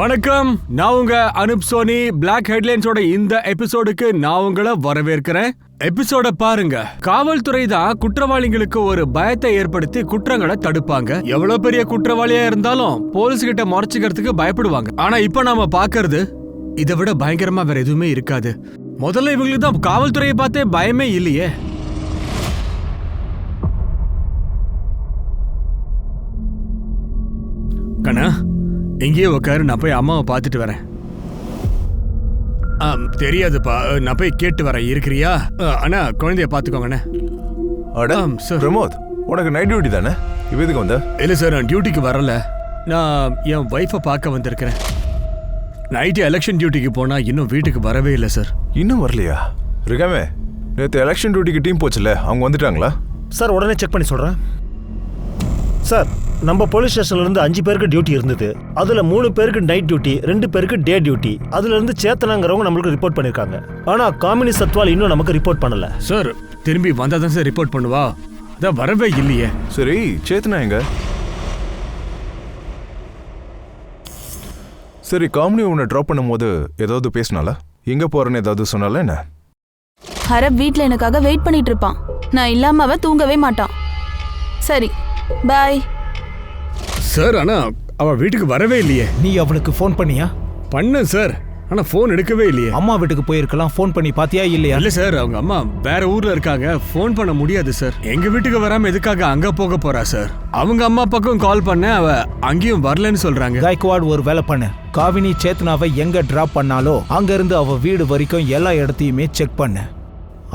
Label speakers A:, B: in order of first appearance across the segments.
A: வணக்கம், நான் உங்க அனுப் சோனி. பிளாக் ஹெட்லைன்ஸோட இந்த எபிசோடுக்கு நான் உங்களை வரவேற்கிறேன். எபிசோட பாருங்க. காவல்துறை தான் குற்றவாளிகளுக்கு ஒரு பயத்தை ஏற்படுத்தி குற்றங்களை தடுப்பாங்க. எவ்வளவு பெரிய குற்றவாளியா இருந்தாலும் போலீஸ் கிட்ட மறைச்சிக்கிறதுக்கு பயப்படுவாங்க. ஆனா இப்ப நாம பாக்குறது இதை விட பயங்கரமா வேற எதுவுமே இருக்காது. முதல்ல இவங்களுக்கு தான் காவல்துறையை பார்த்தே பயமே இல்லையே. கண்ணா, எங்கேயோ உட்காரு, நான் போய் அம்மாவை பார்த்துட்டு வரேன். தெரியாதுப்பா, நான் போய் கேட்டு வரேன். இருக்கிறியா? அண்ணா, குழந்தைய பார்த்துக்கோங்கண்ணே.
B: பிரமோத், உனக்கு நைட் டியூட்டி தானே? இப்போ எதுக்கு வந்த?
A: இல்லை சார், நான் டியூட்டிக்கு வரல. நான் என் ஒய்ஃபை பார்க்க வந்திருக்கிறேன். நைட்டு எலெக்ஷன் டியூட்டிக்கு போனா இன்னும் வீட்டுக்கு வரவே இல்லை சார்.
B: இன்னும் வரலையா? இருக்காமே, நேற்று எலெக்ஷன் டியூட்டிக்கு டீம் போச்சுல, அவங்க வந்துட்டாங்களா?
C: சார், உடனே செக் பண்ணி சொல்கிறேன். சார், நம்ம போலீஸ் ஸ்டேஷன்லேருந்து 5 பேருக்கு டியூட்டி இருந்தது. அதில் 3 பேருக்கு நைட் டியூட்டி, 2 பேருக்கு டே டியூட்டி. அதுலேருந்து சேத்தனாங்கிறவங்க நம்மளுக்கு ரிப்போர்ட் பண்ணியிருக்காங்க. ஆனால் காமினி சத்வால் இன்னும் நமக்கு ரிப்போர்ட் பண்ணலை.
A: சார், திரும்பி வந்தால் தான் சார் ரிப்போர்ட் பண்ணுவா. அதான் வரவே இல்லையே.
B: சரி, சேத்தனா எங்க? சரி, காமினி உன்னை ட்ராப் பண்ணும்போது ஏதாவது பேசினால? எங்கே போகிறேன்னு ஏதாவது சொன்னால என்ன?
D: ஹரப் வீட்டில் எனக்காக வெயிட் பண்ணிட்டு இருப்பான். நான் இல்லாம அவ தூங்கவே மாட்டான். சரி, பாய்.
A: சார், ஆனா அவ வீட்டுக்கு வரவே இல்லையே.
E: நீ அவளுக்கு ஃபோன் பண்ணியா?
A: பண்ணேன் சார், ஆனா ஃபோன் எடுக்கவே இல்லையே.
E: அம்மா வீட்டுக்கு போயிருக்கலாம், ஃபோன் பண்ணி பாத்தியா இல்லையா?
A: இல்ல சார், அவங்க அம்மா வேற ஊர்ல இருக்காங்க, ஃபோன் பண்ண முடியாது சார். எங்க வீட்டுக்கு வராம எதுக்காக அங்க போக போறா சார்? அவங்க அம்மா பக்கம் கால் பண்ண, அவ அங்கேயும் வரலன்னு சொல்றாங்க.
E: காய்க்வாட், ஒரு வேலை பண்ணு. காவினி சேத்னாவை எங்க டிராப் பண்ணாலோ அங்க இருந்து அவ வீடு வரைக்கும் எல்லா இடத்தையுமே செக் பண்ணு.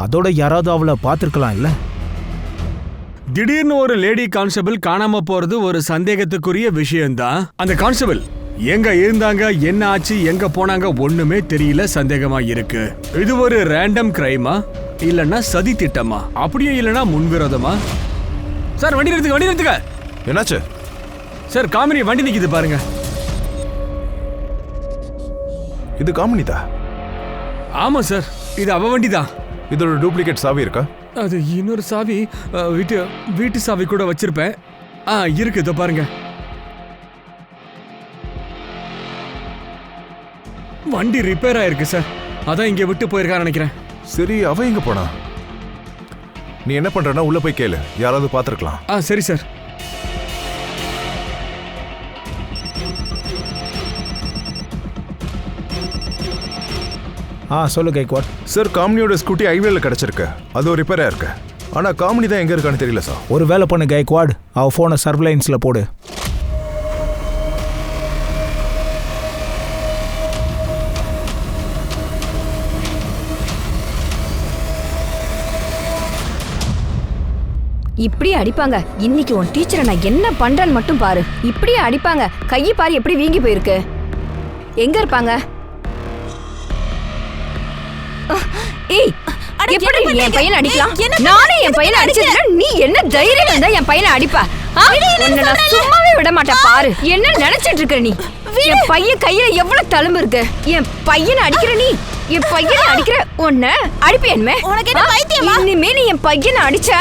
E: அதோட யாராவது அவளை பார்த்திருக்கலாம் இல்ல?
A: திடீர்னு ஒரு லேடி கான்ஸ்டபிள் காணாம போறது ஒரு சந்தேகத்துக்குரிய விஷயம்தான். அந்த கான்ஸ்டபிள் எங்க இருந்தாங்க, என்ன ஆச்சு, எங்க போனாங்க, ஒண்ணுமே தெரியல. சந்தேகமா இருக்கு. இது ஒரு ரேண்டம் கிரைமா, இல்லன்னா சதி திட்டமா, அப்படியும் இல்லனா முன்விரோதமா? சார், வண்டி நிறுத்துங்க.
B: என்னாச்சு?
A: சார், காமினி வண்டி நிக்குது பாருங்க.
B: இது காமினிதா?
A: ஆமா சார், இது அவ வண்டி தான்.
B: இதோட டூப்ளிகேட் சாவி இருக்கா?
A: அது இன்னொரு சாவி, வீட்டு சாவி கூட வச்சிருப்பேன். இருக்கு, இதோ பாருங்க. வண்டி ரிப்பேர் ஆயிருக்கு சார், அதான் இங்க விட்டு போயிருக்கான்னு நினைக்கிறேன்.
B: சரி, அவ எங்க போனா? நீ என்ன பண்றனா உள்ள போய் கேளு, யாராவது பாத்துருக்கலாம்.
A: சரி சார்.
E: சொல்லு கைக்வாட்.
B: சார், காமினியோட ஸ்கூட்டி ஹைவேல கிடைச்சிருக்கு. அது ஒரு ரிப்பேரா இருக்கு. ஆனா காமினி தான் எங்க இருக்கான்னு தெரியல சார்.
E: ஒரு வேலை பண்ணு கைக்வாட், அவ போனை சர்வலைன்ஸ்ல போடு.
F: இப்படி அடிப்பாங்க. இன்னைக்கு உன் டீச்சரை நான் என்ன பண்றேன்னு மட்டும் பாரு. இப்படியே அடிப்பாங்க. கையை பாரு எப்படி வீங்கி போயிருக்கு. எங்க இருப்பாங்க? ஏய், எப்படி என் பையனை அடிக்கலாம்? நானே என் பையனை அடிச்சதுல நீ என்ன தைரியம் இருந்தா என் பையனை அடிப்பா? உன்னை நான் சும்மாவே விட மாட்டேன். பாரு என்ன நினைச்சிட்டு இருக்க நீ. என் பையன் கையில எவ்வளவு தழும்பு இருக்கு. என் பையனை அடிக்கிற நீ, என் பையனை அடிக்கிற. உன்னை அடிப்பேன்மே. இனிமே நீ என் பையனை அடிச்ச.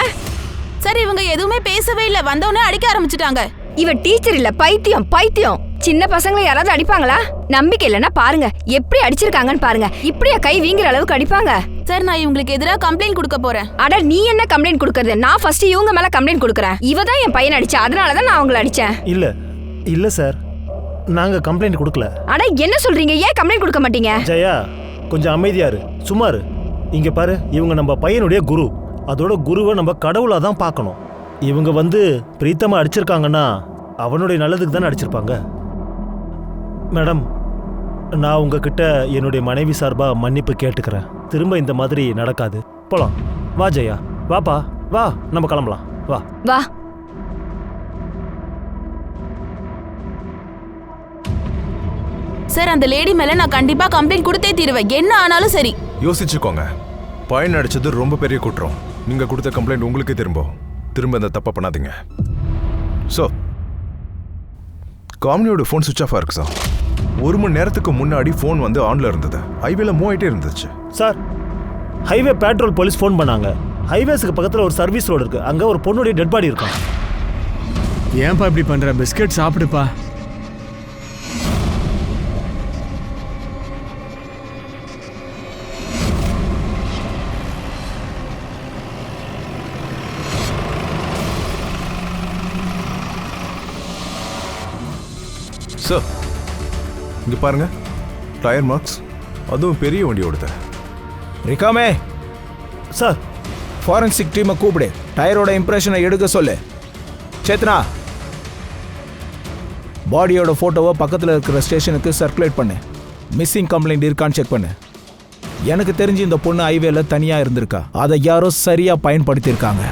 D: சரி, இவங்க எதுவுமே பேசவே இல்ல, வந்தவொடனே அடிக்க ஆரம்பிச்சுட்டாங்க.
F: இவ டீச்சர் இல்ல, பைத்தியம். சின்ன பசங்களை யாராவது அடிப்பாங்களா? நம்பிக்கை இல்லைன்னா பாருங்க எப்படி அடிச்சிருக்காங்கன்னு பாருங்க. இப்படியா கை வீங்குற அளவுக்கு அடிப்பாங்க?
D: சார், நான் இவங்களுக்கு எதிராக கம்ப்ளைண்ட் கொடுக்க போறேன்.
F: அட, நீ என்ன கம்ப்ளைண்ட் கொடுக்கறது? நான் ஃபர்ஸ்ட் இவங்க மேல கம்ப்ளைண்ட் கொடுக்கறேன். இவ தான் என் பையனை அடிச்சா, அதனாலதான் நான் அவங்களை அடிச்சேன்.
C: இல்ல சார், நாங்க கம்ப்ளைண்ட் கொடுக்கல.
F: அட, என்ன சொல்றீங்க? ஏன் கம்ப்ளைண்ட் கொடுக்க மாட்டீங்க?
C: ஜெயா, கொஞ்சம் அமைதியா இரு, சும்மா இரு. இங்க பாரு, இவங்க நம்ம பையனுடைய குரு. அதோட குருவை நம்ம கடவுளா தான் பார்க்கணும். இவங்க வந்து பிரீத்தமா அடிச்சிருக்காங்கன்னா அவனுடைய நல்லதுக்கு தானே அடிச்சிருப்பாங்க. மேடம், நான் உங்ககிட்ட என்னுடைய மனைவி சார்பா மன்னிப்பு கேட்டுக்கிறேன். திரும்ப இந்த மாதிரி நடக்காது. போலாம், வா ஜெயா, வாப்பா, வா, நம்ம கிளம்பலாம், வா
F: வா.
D: சார், அந்த லேடி மேல நான் கண்டிப்பா கம்ப்ளைண்ட் கொடுத்தே தீருவேன், என்ன ஆனாலும் சரி.
B: யோசிச்சுக்கோங்க, பையன் அடிச்சது ரொம்ப பெரிய குற்றம். நீங்க கொடுத்த கம்ப்ளைண்ட் உங்களுக்கே திரும்ப இந்த தப்பை பண்ணாதீங்க. ஸோ, காமினியோட ஃபோன் சுவிட்ச் ஆஃப் இருக்கு சார். 1 மணி நேரத்துக்கு முன்னாடி ஃபோன் வந்து ஆன்ல இருந்தது. ஹைவேல மூவ் ஆகிட்டே இருந்துச்சு
C: sir. Highway patrol police phone பண்ணாங்க. ஹைவேஸுக்கு பக்கத்தில் ஒரு சர்வீஸ் ரோடு இருக்கு, அங்கே ஒரு பொண்ணுடைய டெட் பாடி இருக்கான்.
A: ஏன்பா இப்படி பண்ற? பிஸ்கட் சாப்பிடுப்பா.
B: சார் இங்க பாருங்க, டயர் மார்க்ஸ், அதுவும் பெரிய வண்டியோடது.
E: ரிகாமே,
C: சார்
E: ஃபாரன்சிக் டீமை கூப்பிடு, டயரோட இம்ப்ரெஷனை எடுக்க சொல்லு. சேத்னா, பாடியோட ஃபோட்டோவை பக்கத்தில் இருக்கிற ஸ்டேஷனுக்கு சர்க்குலேட் பண்ணு. மிஸ்ஸிங் கம்ப்ளைண்ட் இருக்கான்னு செக் பண்ணு. எனக்கு தெரிஞ்சு இந்த பொண்ணு ஹைவேல தனியாக இருந்திருக்கா, அதை யாரோ சரியாக பயன்படுத்தியிருக்காங்க.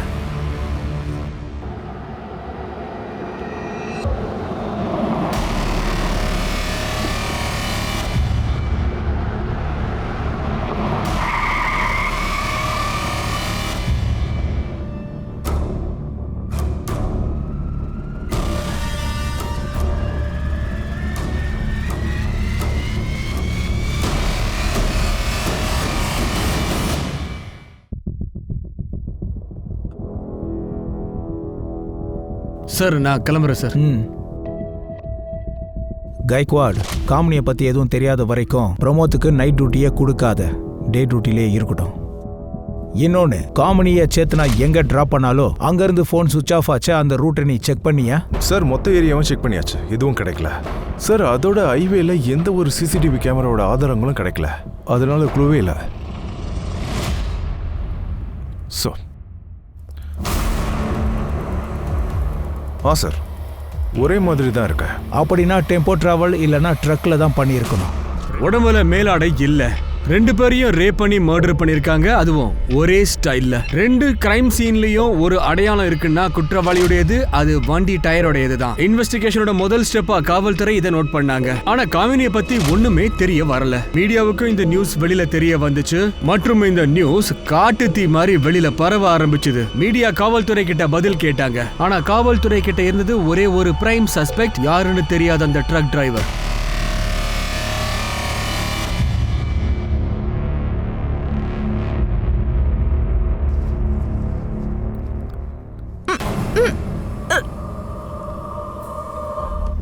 A: சார் நான் கிளம்புறேன் சார்.
E: கைக்வாட், காமினியை பற்றி எதுவும் தெரியாத வரைக்கும் பிரமோத்துக்கு நைட் டியூட்டியே கொடுக்காத, டே டியூட்டிலே இருக்கட்டும். இன்னொன்று, காமினியை சேத்னா எங்கே ட்ராப் பண்ணாலோ அங்கேருந்து ஃபோன் சுவிச் ஆஃப் ஆச்சு. அந்த ரூட்டை நீ செக் பண்ணியா?
B: சார் மொத்த ஏரியாவும் செக் பண்ணியாச்சு, எதுவும் கிடைக்கல. சார் அதோட ஹைவேல எந்த ஒரு சிசிடிவி கேமராவோட ஆதாரங்களும் கிடைக்கல, அதனால க்ளூவே இல்லை. சார் சார் ஒரே மாதிரி தான் இருக்கு.
E: அப்படின்னா டெம்போ டிராவல் இல்லைன்னா ட்ரக்கில் தான் பண்ணியிருக்கணும்.
A: உடம்புல மேலாடை இல்ல, 2 பேரையும் ரேப் பண்ணி மர்டர் பண்ணிருக்காங்க, அதுவும் ஒரே ஸ்டைல்ல. 2 கிரைம் சீன்லயும் ஒரு அடையாளம் இருக்குன்னா குற்றவாளியுடையது அது வண்டி டயரோடையது தான். இன்வெஸ்டிகேஷனோட முதல் ஸ்டெப்பா காவல்துறை இதை நோட் பண்ணாங்க. ஆனா காமினியை பத்தி ஒண்ணுமே தெரிய வரல. மீடியாவுக்கும் இந்த நியூஸ் வெளியில தெரிய வந்துச்சு மற்றும் இந்த நியூஸ் காட்டு தீ மாதிரி வெளியில பரவ ஆரம்பிச்சது. மீடியா காவல்துறை கிட்ட பதில் கேட்டாங்க. ஆனா காவல்துறை கிட்ட இருந்தது ஒரே ஒரு பிரைம் சஸ்பெக்ட், யாருன்னு தெரியாத அந்த ட்ரக் டிரைவர்.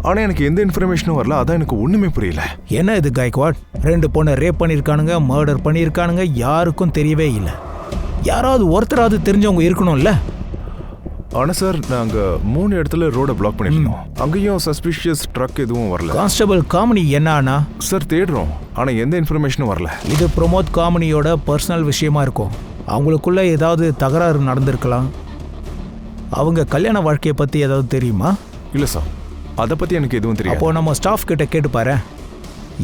B: ஆனா எனக்கு எந்த இன்ஃபர்மேஷனும் வரல, அதான் எனக்கு ஒண்ணுமே புரியல.
E: என்ன இது கைக்வாட், 2 பொண்ணை ரேப் பண்ணியிருக்கானுங்க, மர்டர் பண்ணியிருக்கானுங்க, யாருக்கும் தெரியவே இல்லை. யாராவது ஒருத்தராவது தெரிஞ்சவங்க இருக்கணும்ல.
B: ஆனா சார் நாங்க 3 இடத்துல ரோட பிளாக் பண்ணிருந்தோம், அங்கேயும் சஸ்பிஷியஸ் ட்ரக் எதுவும் வரல.
E: கான்ஸ்டபிள் காமினி என்ன ஆனா?
B: சார் தேடுறோம், ஆனா எந்த இன்ஃபர்மேஷனும் வரல.
E: இது பிரமோத் காமினியோட பர்சனல் விஷயமா இருக்கும். அவங்களுக்குள்ள ஏதாவது தகராறு நடந்திருக்கலாம். அவங்க கல்யாண வாழ்க்கையை பத்தி ஏதாவது தெரியுமா?
B: இல்ல சார், அதை பத்தி எனக்கு எதுவும் தெரியாது.
E: அப்போ நம்ம ஸ்டாஃப் கிட்ட கேட்டு பாரு,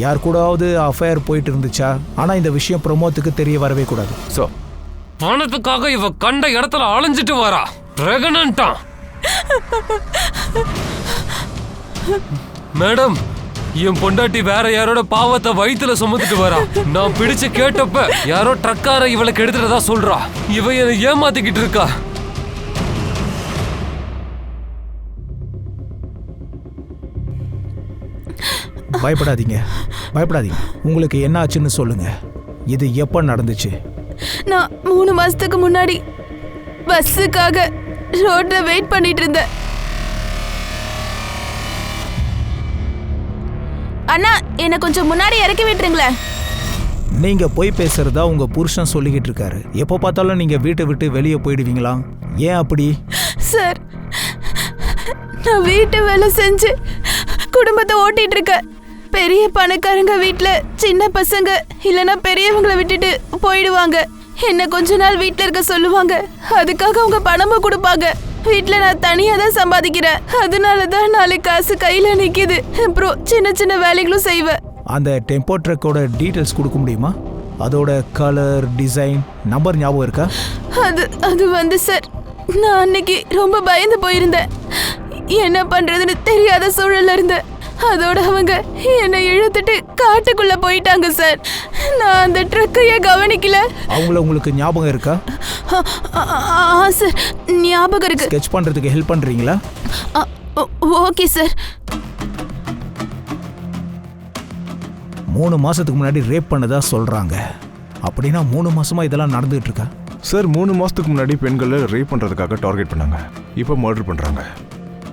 E: யார் கூடவாவது அஃபேர் போயிட்டு இருந்துச்சா? ஆனா இந்த விஷயம் பிரமோத்துக்கு தெரிய வரவே கூடாது.
B: சார்
G: பணத்துக்காக இவ கண்ட இடத்துல அலைஞ்சிட்டு வரா, பிரெக்னன்ட்டா. மேடம், என் பொண்டாட்டி வேற யாரோட பாவத்தை வயித்துல சுமந்துட்டு வரா. நான் பிடிச்சு கேட்டப்ப யாரோ ட்ரக்கார இவளுக்கு எடுத்துட்டதா சொல்றா. இவ என்னை ஏமாத்திக்கிட்டு இருக்கா.
E: பயப்படாதீங்க, பயப்படாதீங்க. உங்களுக்கு என்ன ஆச்சுன்னு சொல்லுங்க. இது எப்ப நடந்துச்சு?
D: நான் 3 மாசத்துக்கு முன்னாடி பஸ்ஸுக்காக ரோட்ல வெயிட் பண்ணிட்டு இருந்தேன். அண்ணா, என்ன கொஞ்சம் முன்னாடி இறக்கி விட்டுருங்களேன்.
E: நீங்க போய் பேசுறதா உங்க புருஷன் சொல்லிக்கிட்டு இருக்காரு. எப்போ பார்த்தாலும் நீங்க வீட்டை விட்டு வெளியே போயிடுவீங்களா? ஏன் அப்படி?
D: சார், நான் வீட்டு வேலை செஞ்சு குடும்பத்தை ஓட்டிட்டு இருக்கேன். பெரிய பணக்காரங்க வீட்டுல சின்ன பசங்க இல்லைன்னா பெரியவங்களை விட்டுட்டு போயிடுவாங்க. என்ன கொஞ்ச நாள் வீட்டுல இருக்க சொல்லுவாங்க, அதுக்காக அவங்க பணமும் கொடுப்பாங்க. வீட்டுல நான் தனியா தான் சம்பாதிக்கிறேன், அதனாலதான் 4 காசு கையில நிக்குது. அப்புறம் சின்ன சின்ன வேலைகளும் செய்வேன்.
E: அந்த டெம்போ ட்ரக்கோட டீட்டெயில்ஸ் கொடுக்க முடியுமா? அதோட கலர், டிசைன், நம்பர் ஞாபகம் இருக்கா?
D: அது வந்து சார், நான் அன்னைக்கு ரொம்ப பயந்து போயிருந்தேன். என்ன பண்றதுன்னு தெரியாத சூழல்ல இருந்தேன். அதோட அவங்க என்னை இழுத்துட்டு காட்டுக்குள்ள போயிட்டாங்க சார். நான் அந்த ட்ரக்கையே கவனிக்கல.
E: அவங்கள உங்களுக்கு ஞாபகம் இருக்கா?
D: சார், ஞாபகம் இருக்கு.
E: ஸ்கெட்ச் பண்றதுக்கு ஹெல்ப் பண்றீங்களா?
D: Okay sir.
E: 3 மாசத்துக்கு முன்னாடி ரேப் பண்ணதா சொல்றாங்க. அப்படின்னா 3 மாசமா இதெல்லாம் நடந்துட்டு இருக்கா?
B: சார் 3 மாசத்துக்கு முன்னாடி பெண்களை ரேப் பண்றதுக்காக டார்கெட் பண்ணாங்க, இப்போ மர்டர் பண்றாங்க.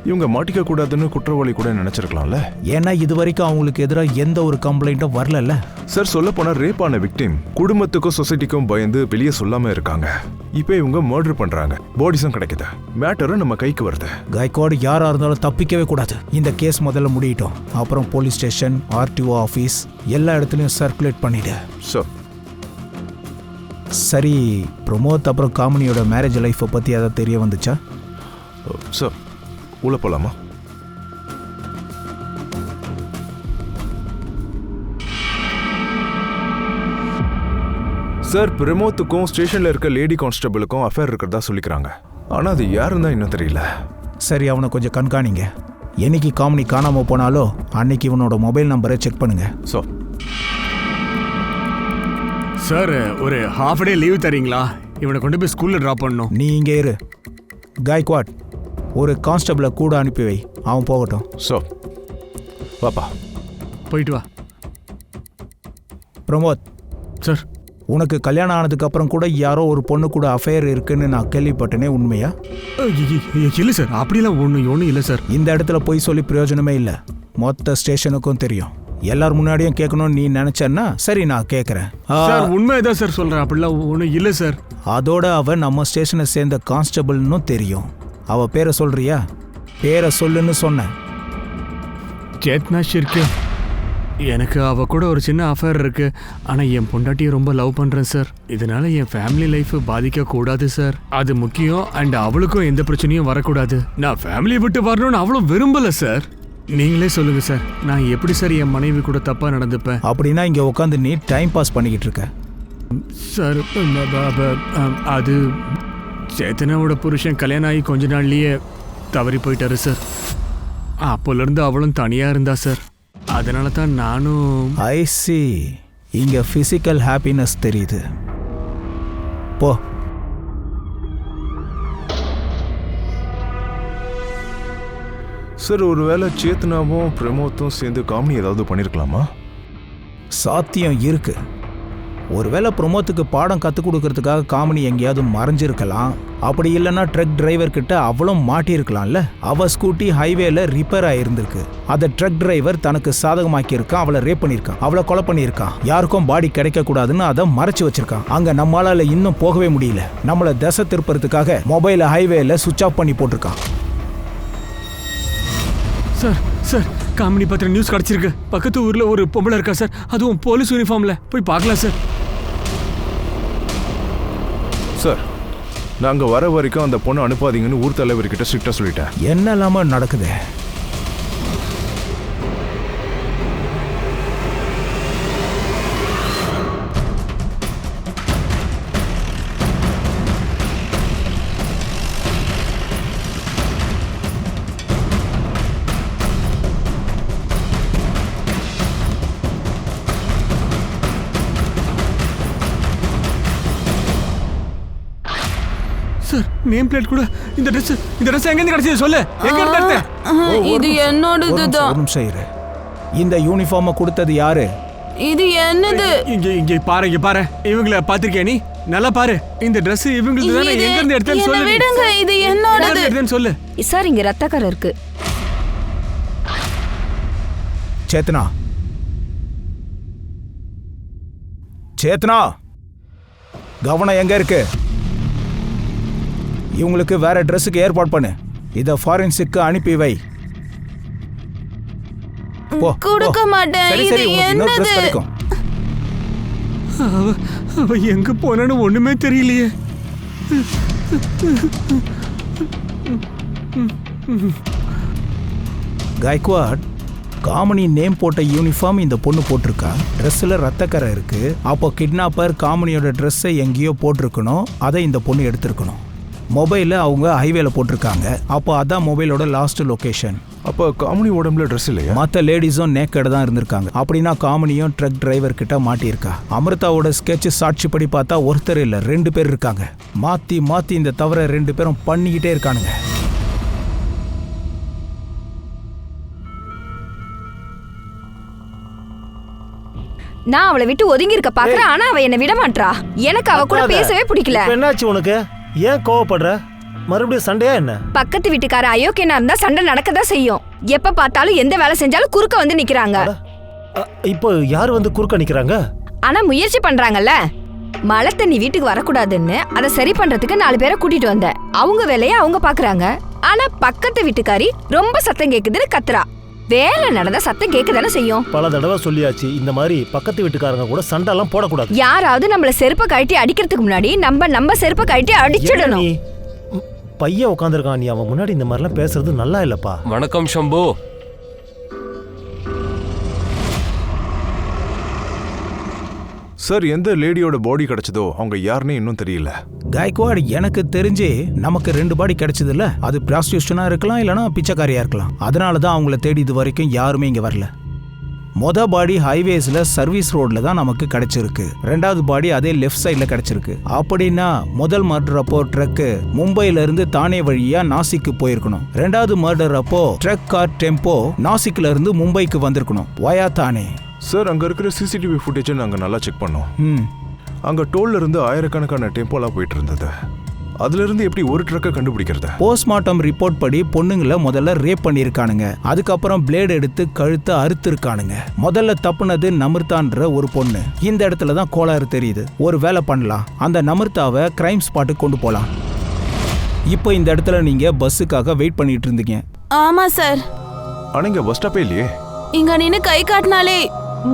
B: இவங்க மாட்டிக்க கூடாதுன்னு குற்றவாளி கூட நினைச்சிருக்கலாம்ல.
E: ஏன்னா இது வரைக்கும் அவங்களுக்கு எதிராக எந்த ஒரு கம்ப்ளைண்ட்டும் வரலல்ல.
B: சார், சொல்ல போனா ரேப் ஆன விக்டிம் குடும்பத்துக்கும் சொசைட்டிக்கும் பயந்து வெளியே சொல்லாம இருக்காங்க. இப்போ இவங்க மர்டர் பண்றாங்க, பாடிஸும் கிடைக்குது, மேட்டரும் நம்ம கைக்கு வருது.
E: கைக்வாட் யாரா இருந்தாலும் தப்பிக்கவே கூடாது. இந்த கேஸ் முதல்ல முடியட்டும், அப்புறம் போலீஸ் ஸ்டேஷன், ஆர்டிஓ ஆஃபீஸ் எல்லா இடத்துலையும் சர்க்குலேட் பண்ணிடு.
B: சார்,
E: சரி, பிரமோத் அப்புறம் காமினியோட மேரேஜ் லைஃப்பை பற்றி ஏதாவது தெரிய வந்துச்சா?
B: சார், உள்ள போலாமா? சார், பிரமோத்துக்கும் ஸ்டேஷன்ல இருக்க லேடி கான்ஸ்டபிளுக்கும் அஃபேர் இருக்கிறதா சொல்லிக்கிறாங்க. ஆனா அது யாருன்னு தான் இன்னும் தெரியல.
E: சரி, அவனை கொஞ்சம் கண்காணிங்க. என்னைக்கு காமினி காணாமல் போனாலோ அன்னைக்கு இவனோட மொபைல் நம்பரை செக் பண்ணுங்க.
A: சார், ஒரு ஹாஃப் டே லீவ் தரீங்களா? இவனை கொண்டு போய் ஸ்கூல்ல டிராப் பண்ணணும்.
E: நீ இங்கே இரு. கைக்வாட், ஒரு கான்ஸ்டபிளை கூட அனுப்பி வை, அவன் போகட்டும்.
B: வாப்பா,
A: போயிட்டு வா.
E: பிரமோத்
A: சார்,
E: உனக்கு கல்யாணம் ஆனதுக்கு அப்புறம் கூட யாரோ ஒரு பொண்ணு கூட அஃபேர் இருக்குன்னு நான் கேள்விப்பட்டேனே, உண்மையா?
A: இல்லை சார், அப்படிலாம் ஒன்றும் இல்லை சார்.
E: இந்த இடத்துல போய் சொல்லி பிரயோஜனமே இல்லை. மொத்த ஸ்டேஷனுக்கும் தெரியும். எல்லார் முன்னாடியும் கேட்கணும்னு நீ நினைச்சன்னா சரி, நான் கேட்குறேன்.
A: சார், உண்மைதான் சார் சொல்கிறேன், அப்படிலாம் ஒன்றும் இல்லை சார்.
E: அதோட அவ நம்ம ஸ்டேஷனை சேர்ந்த கான்ஸ்டபிள்னு தெரியும். அவ பேரை சொல்றியா? பேரை சொல்லுன்னு சொன்ன.
A: சேத்னா ஷிர்கே. எனக்கு அவ கூட ஒரு சின்ன அஃபேர் இருக்கு. ஆனால் என் பொண்டாட்டியை ரொம்ப லவ் பண்ணுறேன் சார். இதனால என் ஃபேமிலி லைஃப் பாதிக்கக்கூடாது சார். அது முக்கியம். அண்ட் அவளுக்கும் எந்த பிரச்சனையும் வரக்கூடாது. நான் ஃபேமிலியை விட்டு வரணும்னு அவளும் விரும்பலை சார். நீங்களே சொல்லுங்க சார், நான் எப்படி சார் என் மனைவி கூட தப்பா நடந்துப்பேன்?
E: அப்படின்னா இங்க உட்காந்து நீ டைம் பாஸ் பண்ணிக்கிட்டு இருக்க
A: சார். அது சேத்தனாவோட புருஷன் கல்யாணம் ஆகி கொஞ்ச நாள்லயே தவறி போயிட்டாரு சார். அப்போலேருந்து அவளும் தனியா இருந்தா சார். அதனால தான் நானும்.
E: ஐ சி, இங்க பிசிக்கல் ஹாப்பினஸ் தெரியுது. போ.
B: சார், ஒருவேளை சேத்னாவும் பிரமோத்தும் சேர்ந்து காமெடி ஏதாவது பண்ணிருக்கலாமா?
E: சாத்தியம் இருக்கு. ஒருவேளை பிரமோத்துக்கு பாடம் கற்றுக் கொடுக்கறதுக்காக காமெடி எங்கேயாவது மறைஞ்சிருக்கலாம். அப்படி இல்லைன்னா ட்ரக் டிரைவர் கிட்ட அவளும் மாட்டியிருக்கலாம்ல. அவ ஸ்கூட்டி ஹைவேல ரிப்பேர் ஆயிருந்திருக்கு. அதை ட்ரக் டிரைவர் தனக்கு சாதகமாக்கியிருக்கான். அவளை ரேப் பண்ணியிருக்கான், அவளை கொலை பண்ணியிருக்கான். யாருக்கும் பாடி கிடைக்க கூடாதுன்னு அதை மறைச்சு வச்சிருக்கான். அங்க நம்மளால இன்னும் போகவே முடியல. நம்மளை திசை திருப்பறதுக்காக மொபைலை ஹைவேல சுவிட்ச் ஆஃப் பண்ணி போட்டிருக்கான்.
A: சார், சார், காமெடி பத்திர நியூஸ் கிடைச்சிருக்கு. பக்கத்து ஊர்ல ஒரு பொம்பளை இருக்கா சார், அதுவும் போலீஸ் யூனிஃபார்ம்ல. போய் பார்க்கலாம் சார்.
B: சார், நாங்க வர வரைக்கும் அந்த பொண்ணை அனுப்பாதீங்கன்னு ஊர் தலைவர்கிட்ட ஸ்ட்ரிக்டா சொல்லிட்டேன்.
E: என்னெல்லாம நடக்குது?
A: சார், நேம் பிளேட் கூட. இந்த Dress எங்க இருந்து கிடைச்சது சொல்லு. எங்க இருந்து எடுத்த?
D: இது என்னோடதுதான்.
E: இந்த யூனிஃபார்மை கொடுத்தது யாரு?
D: இது என்னது?
A: இங்க பாரு. இவங்கள பாத்திருக்கியா நீ? நல்லா பாரு. இந்த Dress இவங்களுக்கு தானே. எங்க இருந்து எடுத்தேன்னு சொல்லு.
D: விடுங்க, இது என்னோடது.
A: எடுத்தேன்னு சொல்லு.
F: சார், இங்க ரத்தக்கரை இருக்கு.
E: சேத்னா, கவனம் எங்க இருக்கு? இவங்களுக்கு வேற ட்ரெஸ்ஸுக்கு ஏற்பாடு பண்ணு. இத ஃபாரன்சிக்கு அனுப்பி வை.
D: கொடுக்க மாட்டேன். இது என்னது?
A: அவ எங்க போனான்னு ஒண்ணுமே தெரியலையே.
E: கைக்வாட், காமினி நேம் போட்ட யூனிஃபார்ம் இந்த பொண்ணு போட்டிருக்கா. ட்ரெஸ்ஸில் ரத்தக்கரை இருக்கு. அப்போ கிட்னாப்பர் காமினியோட ட்ரெஸ்ஸை எங்கேயோ போட்டிருக்கணும். அதை இந்த பொண்ணு எடுத்திருக்கணும். மொபைலில் அவங்க ஹைவேல போட்டிருக்காங்க. அப்போ அதான் மொபைலோட லாஸ்ட் லொகேஷன்.
B: அப்போ காமெடி உடம்புல ட்ரெஸ் இல்லையா?
E: மற்ற லேடிஸும் நேக்கட் தான் இருந்திருக்காங்க. அப்படின்னா காமெடியும் ட்ரக் டிரைவர் கிட்ட மாட்டியிருக்கா. அமிர்தாவோட ஸ்கெட்ச் சாட்சிப்படி பார்த்தா ஒருத்தர் இல்லை, 2 பேர் இருக்காங்க. மாற்றி மாற்றி இந்த தவிர 2 பேரும் பண்ணிக்கிட்டே இருக்கானுங்க.
F: நான் அவளை விட்டு ஒதுங்கி இருக்க பாக்குறேன். ஆனா அவ என்னை விட மாட்டா. எனக்கு அவ கூட பேசவே பிடிக்கல.
C: என்னாச்சு உனக்கு? ஏன் கோவப்படுற? மறுபடியும் சண்டையா என்ன?
F: பக்கத்து வீட்டுக்கார அயோக்கியனா இருந்தா சண்டை நடக்கதான் செய்யும். எப்ப பார்த்தாலும் எந்த வேலை செஞ்சாலும் குறுக்க வந்து நிக்கிறாங்க.
C: இப்போ யார் வந்து குறுக்க நிக்கிறாங்க?
F: ஆனா முயற்சி பண்றாங்கல்ல. மழை தண்ணி வீட்டுக்கு வரக்கூடாதுன்னு அதை சரி பண்றதுக்கு 4 பேரை கூட்டிட்டு வந்த. அவங்க வேலையை அவங்க பாக்குறாங்க. ஆனா பக்கத்து வீட்டுக்காரி ரொம்ப சத்தம் கேக்குதுன்னு கத்துறா. வேலை நடந்தா சத்தம் கேட்கதானே செய்யும்.
C: பல தடவை சொல்லியாச்சு, இந்த மாதிரி பக்கத்து வீட்டுக்காரங்க கூட சண்டைலாம் போடக்கூடாது.
F: யாராவது நம்மள செருப்பை கழட்டி அடிக்கிறதுக்கு முன்னாடி நம்ம செருப்பை கழட்டி அடிச்சிடணும்.
C: பையன் உட்காந்துருக்கான், நீ அவன் முன்னாடி இந்த மாதிரிலாம் பேசுறது நல்லா இல்லப்பா.
G: வணக்கம் ஷம்பு.
B: சார், எந்த லேடியோட பாடி கிடைச்சதோ அவங்க யாருன்னே இன்னும் தெரியல.
E: காய்க்வாட், எனக்கு தெரிஞ்சு நமக்கு 2 பாடி கிடைச்சதுல்ல, அது ப்ராஸ்டியூஷனா இருக்கலாம், இல்லைனா பிச்சைக்காரியா இருக்கலாம். அதனால தான் அவங்கள தேடி இது வரைக்கும் யாருமே இங்க வரல. மொத பாடி ஹைவேஸ்ல சர்வீஸ் ரோட்ல தான் நமக்கு கிடைச்சிருக்கு. 2வது பாடி அதே லெஃப்ட் சைட்ல கிடைச்சிருக்கு. அப்படின்னா முதல் மர்டர் அப்போ ட்ரக்கு மும்பைல இருந்து தானே வழியா நாசிக்கு போயிருக்கணும். 2வது மர்டர் அப்போ ட்ரக் கார் டெம்போ நாசிக்ல இருந்து மும்பைக்கு வந்திருக்கணும் வயா தானே.
B: சார், அங்க இருக்கிற சிசிடிவி ஃபுட்டேஜை நாங்க நல்லா செக் பண்ணோம். அங்க டோல்ல இருந்து ஆயிரக்கணக்கான டெம்போலாம் போயிட்டு இருந்தது. அதுல இருந்து எப்படி ஒரு ட்ரக்கை கண்டுபிடிக்கிறது?
E: போஸ்ட்மார்ட்டம் ரிப்போர்ட் படி பொண்ணுங்களை முதல்ல ரேப் பண்ணிருக்கானுங்க. அதுக்கப்புறம் பிளேடு எடுத்து கழுத்தை அறுத்திருக்கானுங்க. முதல்ல தப்புனது நமிர்தான்ற ஒரு பொண்ணு. இந்த இடத்துல தான் கோளாறு தெரியுது. ஒரு வேலை பண்ணலாம், அந்த நமிர்தாவை கிரைம் ஸ்பாட்டுக்கு கொண்டு போலாம். இப்போ இந்த இடத்துல நீங்க பஸ்ஸுக்காக வெயிட் பண்ணிட்டு இருந்தீங்க.
D: ஆமா சார்.
B: ஆனா இங்க பஸ் ஸ்டாப்பே இல்லையே.
D: இங்க நின்னு கை காட்டினாலே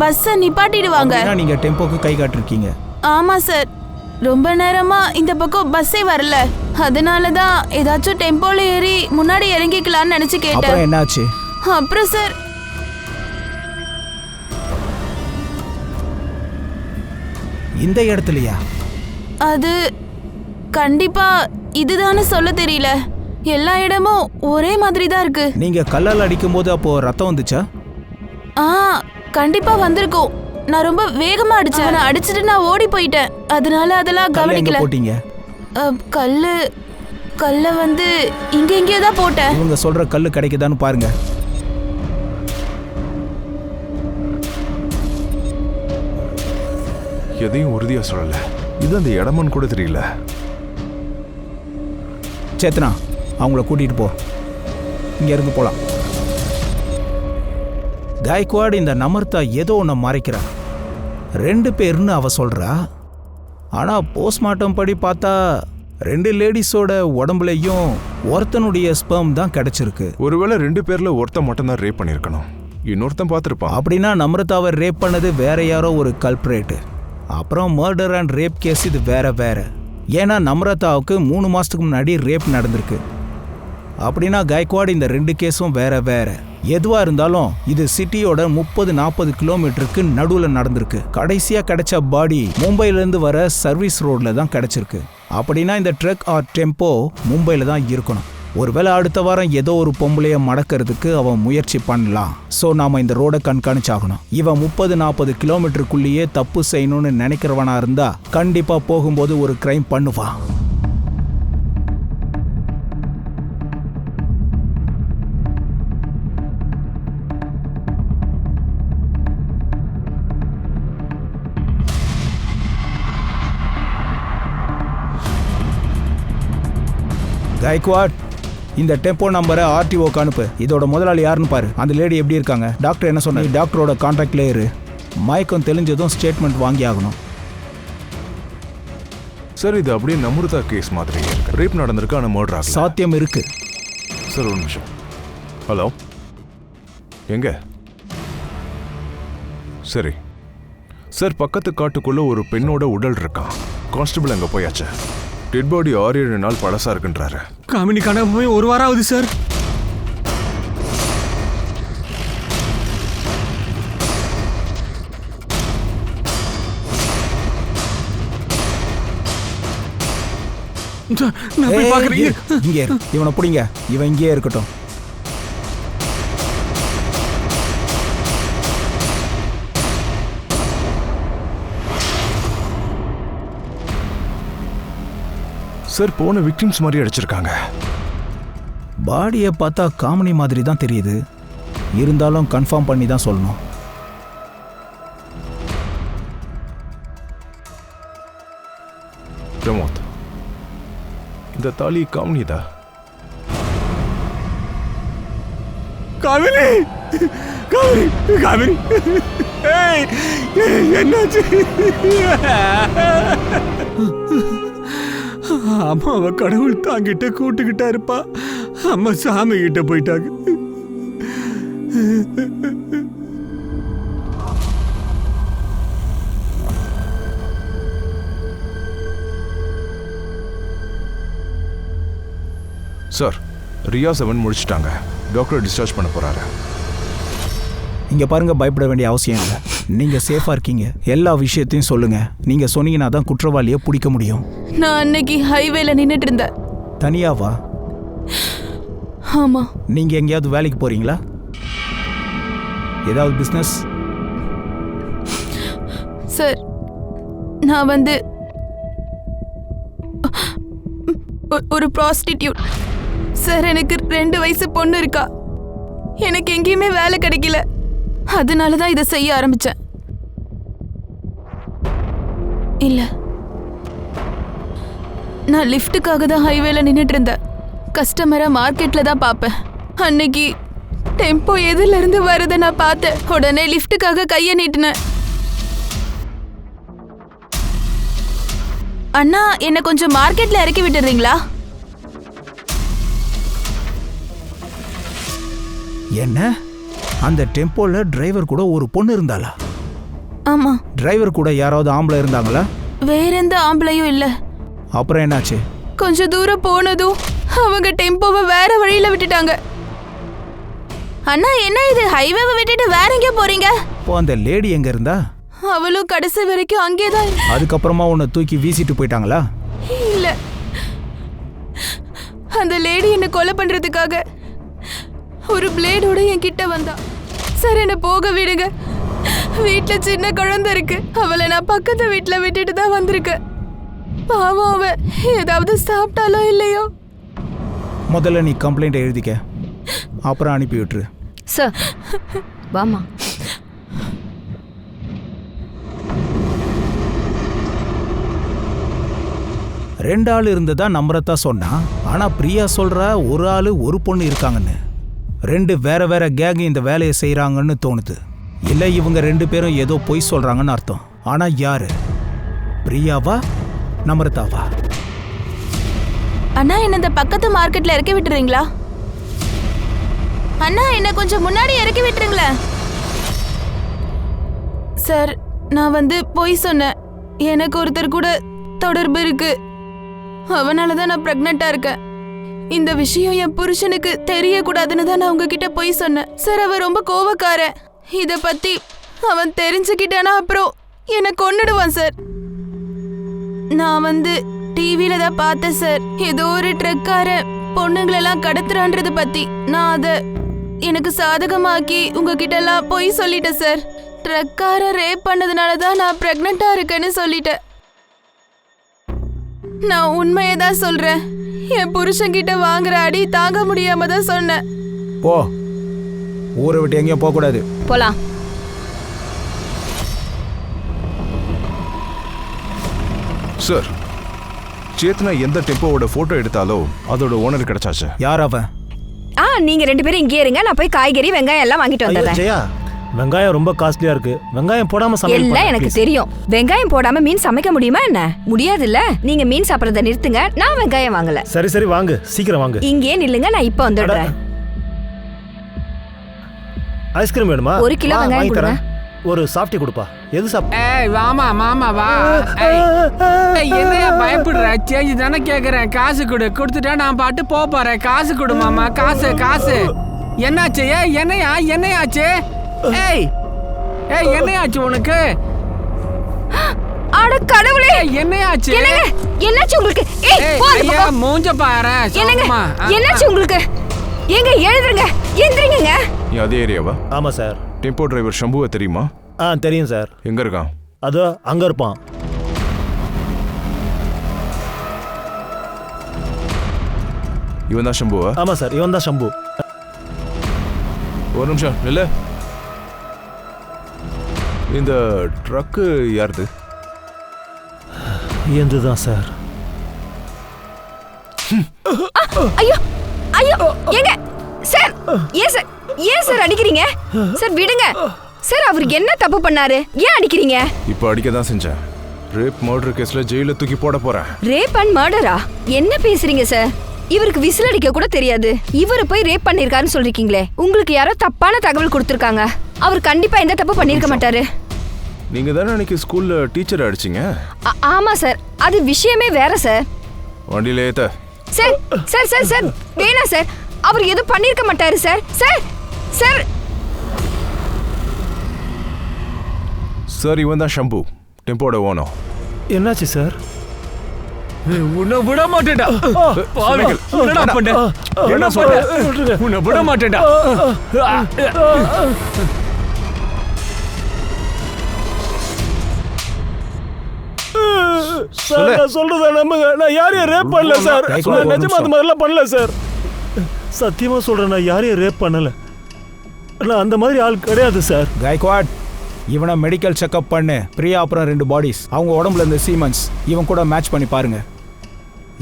D: பஸ்ஸ நிப்பாட்டிடுவாங்க.
E: நீங்க டெம்போக்கு கை காட்டிருக்கீங்க.
D: ஆமா சார், ரொம்ப நேரமா இந்த பக்கம் பஸ்ஸே வரல. அதனாலதான் ஏதாச்சும் டெம்போல ஏறி முன்னாடி இறங்கிக்கலாம்னு நினைச்சு கேட்டேன்.
E: அப்புறம் என்னாச்சு?
D: அப்புறம் சார்,
E: இந்த இடத்துலயா?
D: அது கண்டிப்பா இதுதானே சொல்ல தெரியல. எல்லா இடமும் ஒரே மாதிரி தான் இருக்கு.
E: நீங்க கல்லால் அடிக்கும் போது அப்போ ரத்தம் வந்துச்சா?
D: கண்டிப்பா வந்திருக்கும். நான் ரொம்ப வேகமா அடிச்சேன். நான் அடிச்சிட்டு நான் ஓடி போயிட்டேன். அதனால அதெல்லாம் கவனிக்கல.
E: போட்டீங்க?
D: கல்ல வந்து இங்க எங்கேயோ தான் போட்டேன்.
E: இவங்க சொல்ற கல்லு கிடைக்குதான்னு பாருங்க.
B: எதையும் உறுதியா சொல்லல. இது அந்த இடமான்னு கூட தெரியல.
E: சேத்தனா, அவங்கள கூட்டிட்டு போ. இங்க இருந்து போலாம். காய்க்வாட், இந்த நமிர்தா ஏதோ ஒன்று மறைக்கிறா. 2 பேர்னு அவ சொல்றா. ஆனா போஸ்ட்மார்ட்டம் படி பார்த்தா 2 லேடிஸோட உடம்புலையும் ஒருத்தனுடைய ஸ்பெர்ம் தான் கிடைச்சிருக்கு.
B: ஒருவேளை 2 பேர்ல ஒருத்தன் மட்டும் தான் ரேப் பண்ணிருக்கணும். இன்னொருத்தன் பார்த்திருப்பான்.
E: அப்படின்னா நமிர்தாவை ரேப் பண்ணது வேற யாரோ ஒரு கல்ப்ரேட். அப்புறம் மர்டர் அண்ட் ரேப் கேஸ் இது வேற. ஏன்னா நமிர்தாவுக்கு 3 மாசத்துக்கு முன்னாடி ரேப் நடந்திருக்கு. அப்படின்னா காய்க்வாட், இந்த 2 கேஸும் வேற. எதுவா இருந்தாலும் இது சிட்டியோட 30-40 கிலோமீட்டருக்கு நடுவில் நடந்திருக்கு. கடைசியா கிடைச்ச பாடி மும்பையிலேருந்து வர சர்வீஸ் ரோட்ல தான் கிடைச்சிருக்கு. அப்படின்னா இந்த ட்ரக் ஆர் டெம்போ மும்பையில தான் இருக்கணும். ஒருவேளை அடுத்த வாரம் ஏதோ ஒரு பொம்பளைய மடக்கிறதுக்கு அவன் முயற்சி பண்ணலாம். ஸோ நாம இந்த ரோடை கண்காணிச்சாகணும். இவன் 30-40 கிலோமீட்டருக்குள்ளேயே தப்பு செய்யணும்னு நினைக்கிறவனா இருந்தா கண்டிப்பா போகும்போது ஒரு கிரைம் பண்ணுவான். காய்க்வாட், இந்த டெம்போ நம்பரை ஆர்டிஓக்கு அனுப்பு. இதோட முதலாளி யாருன்னு பாரு. அந்த லேடி எப்படி இருக்காங்க? டாக்டர் என்ன சொன்னாங்க? டாக்டரோட கான்டாக்ட்ல இரு. மயக்கம் தெளிஞ்சதும் ஸ்டேட்மெண்ட் வாங்கி ஆகணும்.
B: சார், இது அப்படியே நமிர்தா கேஸ் மாதிரி இருக்கு. ரேப் நடந்திருக்கு, ஆனா மர்டர் ஆகல.
E: சாத்தியம் இருக்கு.
B: சார், ஒரு நிமிஷம். ஹலோ, எங்க? சரி சார், பக்கத்து காட்டுக்குள்ள ஒரு பெண்ணோட உடல் இருக்கான். கான்ஸ்டபிள் அங்க போயாச்சு. டெட் பாடி 6-7 நாள் பழசா இருக்குன்றாரு.
A: காமினி காணாம போய் 1 வாரம் ஆகுது சார். நான் போய் பார்க்கறேன்.
E: இங்கே இரு. இவனை பிடிங்க. இவன் இங்கேயே இருக்கட்டும்.
B: சார், போன விக்டிம்ஸ் மாதிரி அடிச்சிருக்காங்க.
E: பாடியை பார்த்தா காமெடி மாதிரி தான் தெரியுது. இருந்தாலும் கன்ஃபார்ம் பண்ணி தான் சொல்லணும்.
B: பிரமோத், இந்த தாலி காமினிதா?
A: காவிரி காவிரி காவிரி ஏய், என்னாச்சு? அம்மாவை கடவுள் தாங்கிட்ட கூட்டுக்கிட்டா இருப்பா. அம்மா சாமி கிட்ட போயிட்டாங்க.
B: சார், ரியா 7 முடிச்சிட்டாங்க. டாக்டர் டிஸ்சார்ஜ் பண்ண போறாரு.
E: இங்க பாருங்க, பயப்பட வேண்டிய அவசியம் இல்லை. நீங்க சேஃபா இருக்கீங்க. எல்லா விஷயத்தையும் சொல்லுங்க. நீங்க சொன்னீங்கன்னா தான் குற்றவாளியை பிடிக்க முடியும்.
D: நான் அன்னைக்கு ஹைவேல நின்னுட்டு இருந்தேன்.
E: தனியாவா?
D: ஆமா.
E: நீங்க எங்கேயாவது வேலைக்கு போறீங்களா? ஏதாவது பிசினஸ்?
D: சார், நான் வந்து ஒரு ப்ராஸ்டிடியூட் சார். எனக்கு 2 வயசு பொண்ணு இருக்கா. எனக்கு எங்கேயுமே வேலை கிடைக்கல. அதனால தான் இதை செய்ய ஆரம்பிச்சேன். இல்ல, நான் லிஃப்ட்டுக்காக தான் ஹைவேல நின்னுட்டு இருந்தேன். கஸ்டமரை மார்க்கெட்ல தான் பார்ப்பேன். அன்னைக்கு டெம்போ எதிரில இருந்து வருதை நான் பார்த்தேன். உடனே லிஃப்ட்டுக்காக கையை நீட்டினேன். அண்ணா, என்ன கொஞ்சம் மார்க்கெட்ல இறக்கி விட்டுறீங்களா?
E: என்ன? அந்த டெம்போல டிரைவர் கூட ஒரு பொண்ணு இருந்தாளா?
D: ஆமா.
E: டிரைவர் கூட யாராவது ஆம்பளை இருந்தாங்களா?
D: வேற எந்த ஆம்பளையும் இல்ல.
E: அப்புறம் என்னாச்சு?
D: கொஞ்ச தூரம் போனதும் அவங்க டெம்போவை வேற வழியில விட்டுட்டாங்க. அண்ணா, என்ன இது? ஹைவேவை விட்டுட்டு வேற எங்க போறீங்க?
E: இப்போ அந்த லேடி எங்க இருந்தா?
D: அவளும் கடைசி வரைக்கும் அங்கேதான்.
E: அதுக்கப்புறமா உன்னை தூக்கி வீசிட்டு போயிட்டாங்களா?
D: இல்ல, அந்த லேடி என்ன கொலை பண்றதுக்காக ஒரு பிளேடோட என் கிட்ட வந்தா. சார், என்ன போக விடுங்க. வீட்டுல சின்ன குழந்தை இருக்கு. அவளை நான் பக்கத்து வீட்டுல விட்டுட்டு தான் வந்திருக்கேன். பாவம், அவ ஏதாவது சாப்பிட்டாலோ இல்லையோ.
E: முதல்ல நீ கம்ப்ளைண்ட் எழுதிக்க, அப்புறம் அனுப்பி விட்டுரு.
F: சார், வாமா.
E: ரெண்டு ஆள் இருந்ததா நம்புறதா சொன்னா, ஆனா பிரியா சொல்றா ஒரு ஆளு ஒரு பொண்ணு இருக்காங்கன்னு. 2 வேற வேற கேங் இந்த வேலையை செய்யறாங்கன்னு தோணுது. இல்ல இவங்க 2 பேரும் ஏதோ பொய் சொல்றாங்கன்னு அர்த்தம். ஆனா யாரு? பிரியாவா நம்ரதாவா?
D: அண்ணா, என்ன இந்த பக்கத்து மார்க்கெட்ல இறக்கி விட்டுறீங்களா? அண்ணா, என்ன கொஞ்சம் முன்னாடி இறக்கி விட்டுருங்களேன். சார், நான் வந்து பொய் சொன்னேன். எனக்கு ஒருத்தர் கூட தொடர்பு இருக்கு. அவனாலதான் நான் பிரெக்னெண்டா இருக்கேன். இந்த விஷயம் என் புருஷனுக்கு தெரியக்கூடாதுன்னு தான் நான் உங்ககிட்ட பொய் சொன்னேன். சார், அவன் ரொம்ப கோவக்காரன். இத பத்தி அவன் தெரிஞ்சுக்கிட்டானா அப்புறம் என்னை கொன்னுடுவான் சார். நான் வந்து டிவியில தான் பார்த்தேன் சார். ஏதோ ஒரு ட்ரக்கார பொண்ணுங்களெல்லாம் கடத்துறான்றது பத்தி. நான் அதை எனக்கு சாதகமாக்கி உங்ககிட்ட எல்லாம் பொய் சொல்லிட்டேன் சார். ட்ரக்கார ரேப் பண்ணதுனால தான் நான் பிரெக்னெண்டா இருக்கேன்னு சொல்லிட்டேன். நான் உண்மையை தான் சொல்றேன். என் புருஷன்கிட்ட வாங்குற அடி தாங்க முடியாம தான் சொன்னேன்.
E: போ, ஊரை விட்டு எங்கேயும் போக கூடாது.
F: போலாம்.
B: சார், சேத்னா எந்த டெம்போவோட போட்டோ எடுத்தாலோ அதோட ஓனர் கிடைச்சாச்சு.
E: யார் அவன்?
F: நீங்க 2 பேரும் இங்கே இருங்க. நான் போய் காய்கறி வெங்காயம் எல்லாம் வாங்கிட்டு
C: ஐயோ,
F: வந்துடுறேன்.
C: ஜெயா, வெங்காயம் ரொம்ப காஸ்ட்லியா இருக்கு. வெங்காயம் போடாம சமையல்
F: எல்லாம்
C: பண்ணு,
F: எனக்கு
C: please.
F: தெரியும். வெங்காயம் போடாம மீன் சமைக்க முடியுமா என்ன? முடியாதுல்ல. நீங்க மீன் சாப்பிடறத நிறுத்துங்க. நான் வெங்காயம் வாங்கல.
C: சரி சரி, வாங்கு, சீக்கிரம் வாங்கு.
F: இங்கே நில்லுங்க, நான் இப்ப வந்துடுறேன்.
C: ஐஸ்கிரீம் வேணுமா?
F: 1 கிலோ
C: வா,
F: வெங்காயம்
C: வாங்கி
F: கொடுங்க.
C: தரேன். ஒரு சாப்பிட்டி கொடுப்பா. எது சாப்பிட்டு?
A: ஏய் வாமா மாமா வா. என்னையா பயப்படுற? சேஞ்ச் தானே கேக்குறேன். காசு கொடு. கொடுத்துட்டா நான் பாட்டு போறேன். காசு கொடு மாமா. காசு காசு. என்னாச்சு? ஏய் என்னையாச்சு? ஏய் என்னையாச்சு உனக்கு?
F: அட கடவுளே,
A: என்னையாச்சு?
F: என்னங்க என்னாச்சு உங்களுக்கு? போ அந்த
A: ஐயா
F: பக்கம்.
A: மூஞ்ச பாரு.
F: என்னங்க
A: சோகமா.
F: என்னாச்சு உங்களுக்கு? ஏங்க எழுதுங்க, எந்திரிங்க.
B: நீ அதே ஏரியாவா?
C: ஆமா சார்.
B: டெம்போ டிரைவர் சம்புவை தெரியுமா?
C: தெரியும் சார்.
B: எங்க இருக்கான்?
C: அதோ அங்க இருப்பான்.
B: இவன் தான் சம்புவா?
C: ஆமா சார், இவன் தான் சம்பு.
B: ஒரு நிமிஷம் இல்ல. இந்த ட்ரக்கு யாருது?
C: இதுதான் சார்.
F: ஐயோ ஐயோ ஏங்க சார் ஏன் சார் அடிக்கிறீங்க சார் விடுங்க சார் அவருக்கு என்ன தப்பு பண்ணாரு ஏன் அடிக்கிறீங்க
B: இப்போ அடிக்க தான் செஞ்சேன் ரேப் மர்டர் கேஸ்ல ஜெயில தூக்கி போட போறேன்
F: ரேப் அண்ட் மர்டரா என்ன பேசுறீங்க சார் இவருக்கு விசில் அடிக்க கூட தெரியாது இவரு போய் ரேப் பண்ணிருக்காருன்னு சொல்றீங்களே உங்களுக்கு யாரோ தப்பான தகவல் கொடுத்திருக்காங்க அவர் கண்டிப்பா எந்த தப்பு பண்ணிருக்க மாட்டாரு
B: நீங்க தானே அன்னைக்கு ஸ்கூல்ல டீச்சர் அடிச்சீங்க
F: ஆமா சார் அது விஷயமே வேற சார்
B: வண்டியில ஏத்த
F: சார் சார் சார் சார் வேணாம் சார் அவர் எதுவும் பண்ணிருக்க மாட்டாரு சார் சார் சார்
B: சார் இவன் தான் ஷம்பு டெம்போட ஓனம்
C: என்னாச்சு சார்?
A: உன்னை விட மாட்டேன்டா பாவி, என்னடா பண்ண? என்ன சொல்ற? உன்னை விட மாட்டேன்டா.
C: சார் நான் சொல்றத நம்புங்க. நான் யாரையும் ரேப் பண்ணல சார். நான் நிஜமா அந்த மாதிரிலாம் பண்ணல சார். சத்தியமா சொல்றேன், நான் யாரையும் ரேப் பண்ணல. நான் அந்த மாதிரி ஆள் கிடையாது சார்.
E: கைக்வாட், இவனை மெடிக்கல் செக்அப் பண்ணு. பிரியா அப்புறம் 2 பாடிஸ், அவங்க உடம்புல இருந்த சீமன்ஸ் இவன் கூட மேட்ச் பண்ணி பாருங்க.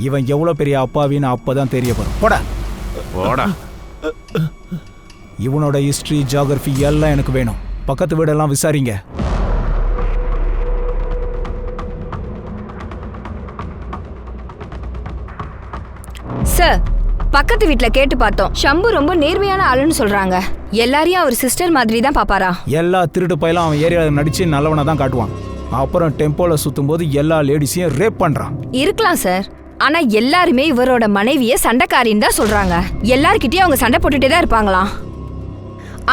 E: இவன் எவ்வளவு பெரிய அப்பாவின்னு அப்பதான் தெரிய வரும். போடா. இவனோட ஹிஸ்டரி, ஜியோகிராஃபி எல்லாம் எனக்கு வேணும். பக்கத்து வீடெல்லாம் விசாரிங்க.
F: சார், பக்கத்து வீட்ல கேட்டு பார்த்தோம். ஷம்பு ரொம்ப நேர்மையான ஆளுன்னு சொல்றாங்க. எல்லாரையும் அவர் சிஸ்டர் மாதிரி தான் பாப்பாரா.
E: எல்லா திருட்டு பையலும் அவன் ஏரியாவில் நடிச்சு நல்லவனை தான் காட்டுவான். அப்புறம் டெம்போல சுத்தும் போது எல்லா லேடிஸையும் ரேப் பண்றான்.
F: இருக்கலாம் சார், ஆனா எல்லாருமே இவரோட மனைவிய சண்டைக்காரின்னு தான் சொல்றாங்க. எல்லார்கிட்டயும் அவங்க சண்டை போட்டுட்டே தான் இருப்பாங்களாம்.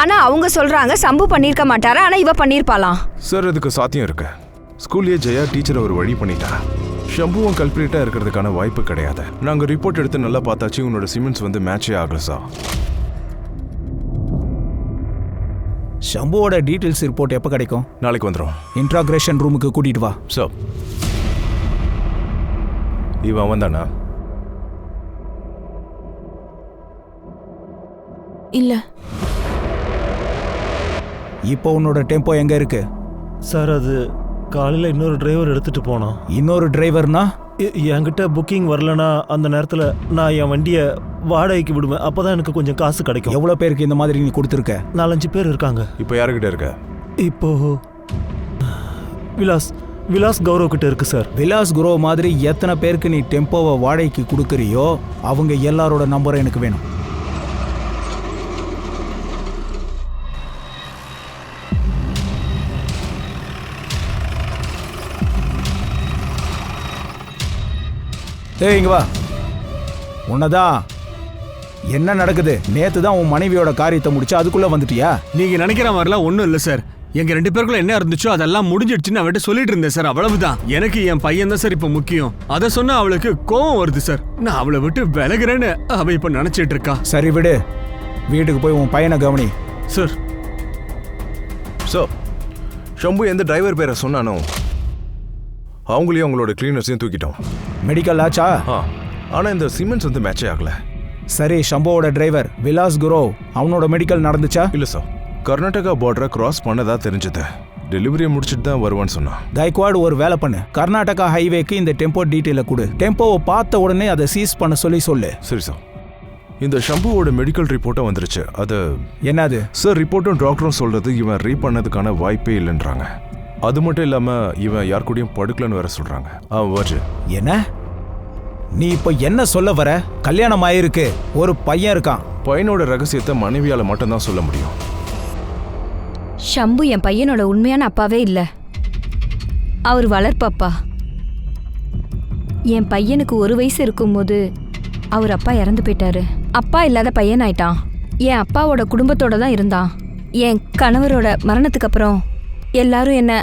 F: ஆனா அவங்க சொல்றாங்க சம்பு பண்ணிருக்க மாட்டாரா, ஆனா இவ பண்ணிருப்பாளாம்.
B: சார் அதுக்கு சாத்தியம் இருக்கு. ஸ்கூல்லேயே ஜெயா டீச்சரை ஒரு வழி பண்ணிட்டா. ஷம்புவும் கல்பிரேட்டா இருக்கிறதுக்கான வாய்ப்பு கிடையாது. நாங்க ரிப்போர்ட் எடுத்து நல்லா பார்த்தாச்சு, உன்னோட சிமெண்ட்ஸ் வந்து மேட்சே ஆகல சார்.
E: ஷம்புவோட டீடைல்ஸ் ரிப்போர்ட் எப்போ கிடைக்கும்?
B: நாளைக்கு வந்துடும்.
E: இன்ட்ராகிரேஷன் ரூமுக்கு கூட்டிட்டு வா.
B: சார் இவன் வந்தானா?
D: இல்ல.
E: இப்போ உன்னோட டெம்போ எங்க இருக்கு?
C: சார் அது காலையில் இன்னொரு டிரைவர் எடுத்துட்டு போனோம்.
E: இன்னொரு டிரைவர்னா?
C: என்கிட்ட புக்கிங் வரலனா அந்த நேரத்தில் நான் என் வண்டியை வாடகைக்கு விடுவேன். அப்போதான் எனக்கு கொஞ்சம் காசு கிடைக்கும்.
E: எவ்வளோ பேருக்கு இந்த மாதிரி நீ கொடுத்துருக்க?
C: 4-5 பேர் இருக்காங்க.
B: இப்போ யாருக்கிட்ட இருக்க?
C: இப்போ விலாஸ் கௌரவ் கிட்ட இருக்கு சார்.
E: விலாஸ் குரோவ் மாதிரி எத்தனை பேருக்கு நீ டெம்போவை வாடகைக்கு கொடுக்குறியோ அவங்க எல்லாரோட நம்பரும் எனக்கு வேணும். இங்க வா. உன்னதான் என்ன நடக்குது? நேத்து தான் உன் மனைவியோட காரியத்தை முடிச்சு அதுக்குள்ள வந்துட்டியா?
A: நீங்க நினைக்கிற மாதிரிலாம் ஒண்ணும் இல்ல சார். எங்க 2 பேருக்குள்ள என்ன இருந்துச்சோ அதெல்லாம் முடிஞ்சிடுச்சுன்னு அவட்ட சொல்லிட்டு இருந்தேன் சார். அவ்வளவுதான். எனக்கு என் பையன் தான் சார் இப்ப முக்கியம். அதை சொன்னா அவளுக்கு கோவம் வருது சார். நான் அவளை விட்டு விலகுறேன்னு அவ இப்ப நினைச்சிட்டு இருக்கா.
E: சரி விடு, வீட்டுக்கு போய் உன் பையனை கவனி.
A: சார்
B: ஷம்பு எந்த டிரைவர் பேரை சொன்னானோ அவங்களையும் அவங்களோட கிளீனர்ஸையும் தூக்கிட்டோம்.
E: மெடிக்கல் ஆச்சா?
B: ஆனா இந்த சிமெண்ட்ஸ் வந்து மேட்சே ஆகல.
E: சரி, ஷம்போவோட டிரைவர் விலாஸ் குரோவ் அவனோட மெடிக்கல் நடந்துச்சா?
B: இல்ல சார், கர்நாடகா பார்டரை கிராஸ் பண்ணதா தெரிஞ்சது. டெலிவரியை முடிச்சுட்டு தான் வருவான்னு சொன்னான்.
E: கைக்வாட் ஒரு வேலை பண்ணு, கர்நாடகா ஹைவேக்கு இந்த டெம்போ டீட்டெயில கொடு. டெம்போவை பார்த்த உடனே அதை சீஸ் பண்ண சொல்லு.
B: சரி சார். இந்த ஷம்புவோட மெடிக்கல் ரிப்போர்ட்டும் வந்துருச்சு. அது
E: என்னது
B: சார்? ரிப்போர்ட்டும் டாக்டரும் சொல்றது இவன் ரேப் பண்ணதுக்கான வாய்ப்பே இல்லைன்றாங்க. அது மட்டும் இல்லாம இவன் யார் கூடயும் படுக்கலன்னு வேற சொல்றாங்க.
E: என்ன நீ இப்ப என்ன சொல்ல வர? கல்யாணம் ஆயிருக்கு, ஒரு பையன் இருக்கான்.
B: பையனோட ரகசியத்தை மனைவியால மட்டும்தான் சொல்ல முடியும்.
F: ஷம்பு என் பையனோட உண்மையான அப்பாவே இல்ல, அவர் வளர்ப்பப்பா. என் பையனுக்கு 1 வயசு இருக்கும்போது அவர் அப்பா இறந்து போயிட்டாரு. அப்பா இல்லாத பையன் ஆயிட்டான். என் அப்பாவோட குடும்பத்தோட தான் இருந்தான். என் கணவரோட மரணத்துக்கு அப்புறம் எல்லாரும் என்ன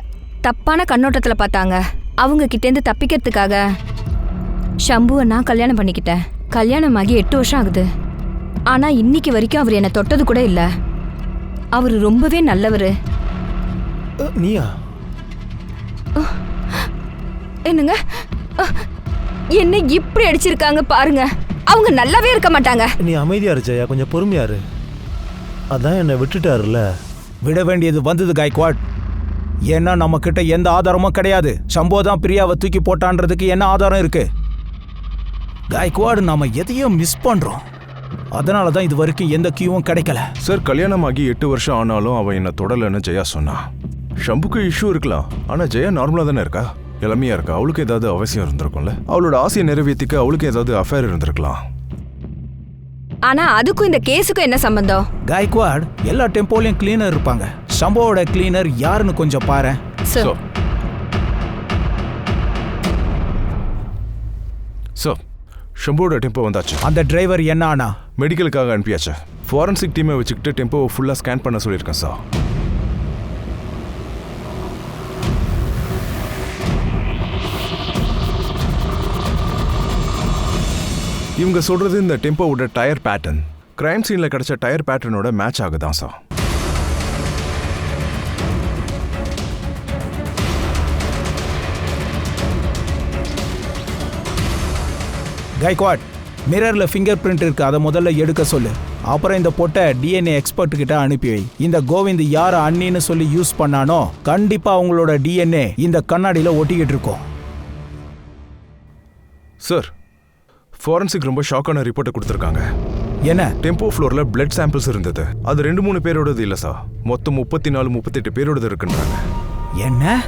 F: தப்பான கண்ணோட்டத்தில் பார்த்தாங்க. அவங்க கிட்டேருந்து தப்பிக்கிறதுக்காக ஷம்புவை நான் கல்யாணம் பண்ணிக்கிட்டேன். கல்யாணம் ஆகி 8 வருஷம் ஆகுது. ஆனால் இன்னைக்கு வரைக்கும் அவர் என்னை தொட்டது கூட இல்லை. அவர் ரொம்பவே நல்லவர்.
C: நீயா?
F: என்னங்க என்ன இப்படி அடிச்சிருக்காங்க பாருங்க. அவங்க நல்லாவே இருக்க மாட்டாங்க.
C: நீ அமைதியா இரு ஜெயா, கொஞ்சம் பொறுமையா இரு. அதான் என்னை விட்டுட்டாருல்ல.
E: விட வேண்டியது வந்தது கைக்வாட். ஏன்னா நம்ம கிட்ட எந்த ஆதாரமும் கிடையாது. ஷம்போ தான் பிரியாவை தூக்கி போட்டான்றதுக்கு என்ன ஆதாரம் இருக்கு? காய்க்வாட் நாம எதையோ மிஸ் பண்றோம். அதனால தான் இது வரைக்கும் எந்த கியூவும் கிடைக்கல.
B: சார், கல்யாணமாகி 8 வருஷம் ஆனாலும் அவன் என்ன தொடலன்னு ஜெயா சொன்னா. ஷம்புக்கு இஷ்யூ இருக்கலாம், ஆனா ஜெயா நார்மலா தானே இருக்கா, இளமையா இருக்கா. அவளுக்கு ஏதாவது அவசியம் இருந்திருக்கும்ல, அவளோட ஆசையை நிறைவேற்றிக்க அவளுக்கு ஏதாவது அஃபேர் இருந்திருக்கலாம்.
F: ஆனா அதுக்கும் இந்த கேஸுக்கும் என்ன சம்பந்தம்?
E: காய்க்வாட், எல்லா டெம்போலையும் கிளீனர் இருப்பாங்க. ஷம்போவோட கிளீனர் யாருன்னு கொஞ்சம் பாரு.
B: சார், ஷம்போட டெம்போ வந்தாச்சு.
E: அந்த டிரைவர் என்ன ஆனா?
B: மெடிக்கலுக்காக அனுப்பியாச்சு. ஃபாரன்சிக் டீமை வச்சுக்கிட்டு டெம்போவை ஃபுல்லாக ஸ்கேன் பண்ண சொல்லியிருக்கேன் சார். இவங்க சொல்றது இந்த டெம்போவோட டயர் பேட்டர்ன் கிரைம் சீன்ல கிடைச்ச டயர் பேட்டர்னோட மேட்ச் ஆகுதான் சார்.
E: காய்க்வாட், மிரர்ல ஃபிங்கர் பிரிண்ட் இருக்கு, அதை முதல்ல எடுக்க சொல்லு. அப்புறம் இந்த பொட்டை டிஎன்ஏ எக்ஸ்பர்ட் கிட்ட அனுப்பி வை. இந்த கோவிந்த் யார அண்ணின்னு சொல்லி யூஸ் பண்ணானோ கண்டிப்பா அவங்களோட டிஎன்ஏ இந்த கண்ணாடியில ஒட்டிக்கிட்டு இருக்கும்.
B: சார், ஃபாரன்சிக் ரொம்ப ஷாக்கான ரிப்போர்ட்டை கொடுத்துருக்காங்க.
E: என்ன?
B: டெம்போ ஃப்ளோர்ல பிளட் சாம்பிள்ஸ் இருந்தது. அது 2-3 பேரோடது இல்ல சார், மொத்தம் 34-38 பேரோடது இருக்குன்றாங்க.
E: என்ன?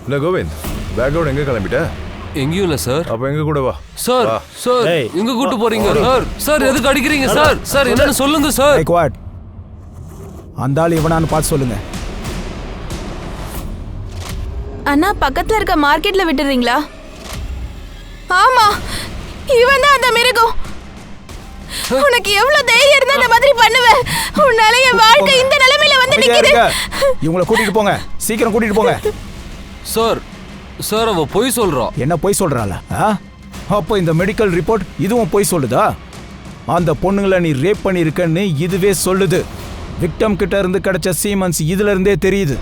B: இல்ல கோவிந்த், பேக்கோட எங்க கிளம்பிட்ட?
G: எங்கேயும் இல்ல சார்.
B: அப்ப எங்க கூட வா.
G: சார் சார் எங்க கூட்டு போறீங்க சார்? சார் எதுக்கு அடிக்கிறீங்க சார்? சார் என்னன்னு சொல்லுங்க சார்.
E: காய்க்வாட், அந்த ஆள் இவனான்னு பார்த்து சொல்லுங்க.
D: அண்ணா, பக்கத்துல இருக்க மார்க்கெட்ல விட்டுறீங்களா? ஆமா, இவன் தான் அந்த மிருகம். உனக்கு எவ்வளவு தைரியம் இருந்தா அந்த மாதிரி பண்ணுவ? உன்னால என் வாழ்க்கை இந்த நிலைமையில வந்து நிக்குது.
E: இவங்களை கூட்டிட்டு போங்க, சீக்கிரம் கூட்டிட்டு போங்க.
G: சார் சார் அவ பொய் சொல்றா.
E: என்ன பொய் சொல்றாள? அப்போ இந்த மெடிக்கல் ரிப்போர்ட் இதுவும் பொய் சொல்லுதா? அந்த பொண்ணுங்களை நீ ரேப் பண்ணிருக்கன்னு இதுவே சொல்லுது. விக்டம் கிட்ட இருந்து கிடைச்ச சீமன்ஸ் இதுல இருந்தே தெரியுது.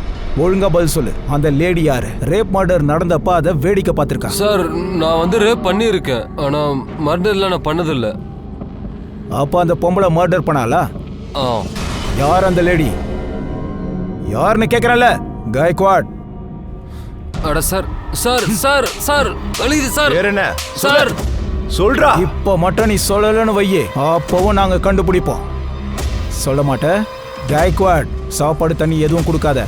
E: ஒழுங்கா பதில் சொல்லு. அந்த லேடி யாரு? ரேப் மர்டர் நடந்தப்ப அதை வேடிக்கை பார்த்திருக்கா?
G: சார், நான் வந்து ரேப் பண்ணியிருக்கேன், ஆனா மர்டர்ல நான் பண்ணதில்லை.
E: அப்ப அந்த பொம்பளை மர்டர் பண்ணாளா? யார் அந்த லேடி? யாருன்னு கேக்குறல காய்க்வாட்.
G: அட சார் சார் சார் சார் அழிது சார்.
B: வேற என்ன
G: சார்
B: சொல்றா?
E: இப்போ மட்டும் நீ சொல்லலன்னு வையே, அப்பவும் நாங்க கண்டுபிடிப்போம். சொல்ல மாட்ட? காய்க்வாட், சாப்பாடு தண்ணி எதுவும் கொடுக்காத.